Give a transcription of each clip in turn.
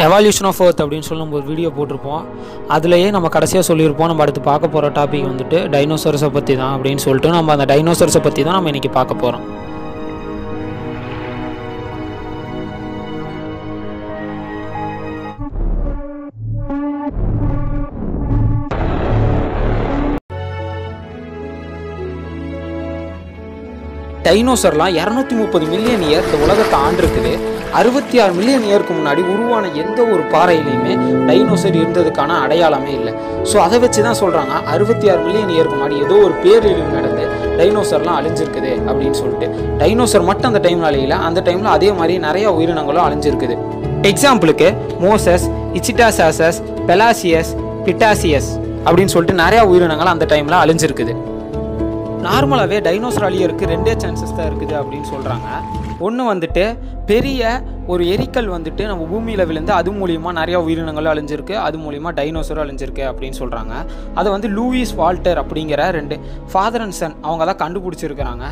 Evaluation of earth அப்படின்னு சொல்லி நம்ம ஒரு வீடியோ போட்டிருப்போம். அதுலேயே நம்ம கடைசியாக சொல்லியிருப்போம் நம்ம அடுத்து பார்க்க போகிற டாபிக் வந்துட்டு டைனோசர்ஸை பற்றி தான் அப்படின்னு சொல்லிட்டு நம்ம அந்த டைனோசர்ஸை பற்றி தான் நம்ம இன்றைக்கி பார்க்க போகிறோம். டைனோசர்லாம் 230 மில்லியன் இயர் இந்த உலகத்தை ஆண்டிருக்குது. 66 மில்லியன் இயருக்கு முன்னாடி உருவான எந்த ஒரு பாறையிலையுமே டைனோசர் இருந்ததுக்கான அடையாளமே இல்லை. ஸோ அதை வச்சு தான் சொல்கிறாங்க 66 மில்லியன் இயருக்கு முன்னாடி ஏதோ ஒரு பேரழிவு நடந்து டைனோசர்லாம் அழிஞ்சிருக்குது அப்படின்னு சொல்லிட்டு. டைனோசர் மட்டும் அந்த டைமில் அழியல, அந்த டைமில் அதே மாதிரி நிறையா உயிரினங்களும் அழிஞ்சிருக்குது. எக்ஸாம்பிளுக்கு மோசஸ், இச்சிட்டாசாசஸ், பெலாசியஸ், பிட்டாசியஸ் அப்படின்னு சொல்லிட்டு நிறையா உயிரினங்கள் அந்த டைமில் அழிஞ்சிருக்குது. நார்மலாகவே டைனோசர் அழியருக்கு 2 சான்சஸ் தான் இருக்குது அப்படின்னு சொல்கிறாங்க. ஒன்று வந்துட்டு பெரிய ஒரு எரிக்கல் வந்துட்டு நம்ம பூமியில் விழுந்து அது மூலிமா நிறையா உயிரினங்களும் அழிஞ்சிருக்கு, அது மூலிமா டைனோசரும் அழிஞ்சிருக்கு அப்படின்னு சொல்கிறாங்க. அதை வந்து லூயிஸ் வால்டர் அப்படிங்கிற 2 ஃபாதர் அண்ட் சன் அவங்க தான் கண்டுபிடிச்சிருக்கிறாங்க.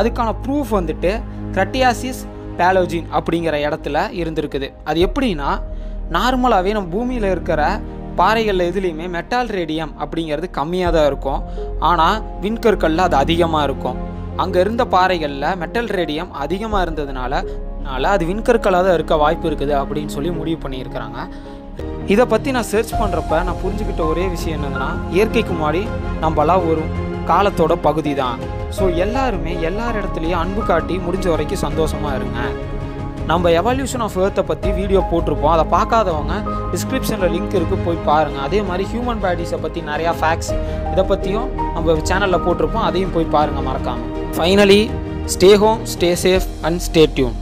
அதுக்கான ப்ரூஃப் வந்துட்டு கிரட்டியாசிஸ் பேலோஜின் அப்படிங்கிற இடத்துல இருந்திருக்குது. அது எப்படின்னா நார்மலாகவே நம்ம பூமியில் இருக்கிற பாறைகளில் எதுலேயுமே மெட்டால் ரேடியம் அப்படிங்கிறது கம்மியாக தான் இருக்கும், ஆனால் விண்கற்களில் அது அதிகமாக இருக்கும். அங்கே இருந்த பாறைகளில் மெட்டல் ரேடியம் அதிகமாக இருந்ததுனால அது விண்கற்களாக தான் இருக்க வாய்ப்பு இருக்குது அப்படின்னு சொல்லி முடிவு பண்ணியிருக்கிறாங்க. இதை பற்றி நான் சர்ச் பண்ணுறப்ப நான் புரிஞ்சுக்கிட்ட ஒரே விஷயம் என்னதுன்னா, இயற்கைக்கு முன்னாடி நம்மளாம் ஒரு காலத்தோட பகுதி தான். ஸோ எல்லாருமே எல்லார் இடத்துலையும் அன்பு காட்டி முடிஞ்ச வரைக்கும் சந்தோஷமாக இருங்க. நம்ம எவால்யூஷன் ஆஃப் எர்த்தை பற்றி வீடியோ போட்டிருப்போம், அதை பார்க்காதவங்க டிஸ்கிரிப்ஷனில் லிங்க் இருக்குது, போய் பாருங்கள். அதே மாதிரி ஹியூமன் பாடிஸை பற்றி நிறையா ஃபேக்ட்ஸ் இதை பற்றியும் நம்ம சேனலில் போட்டிருப்போம், அதையும் போய் பாருங்கள் மறக்காமல். Finally stay home, stay safe and stay tune.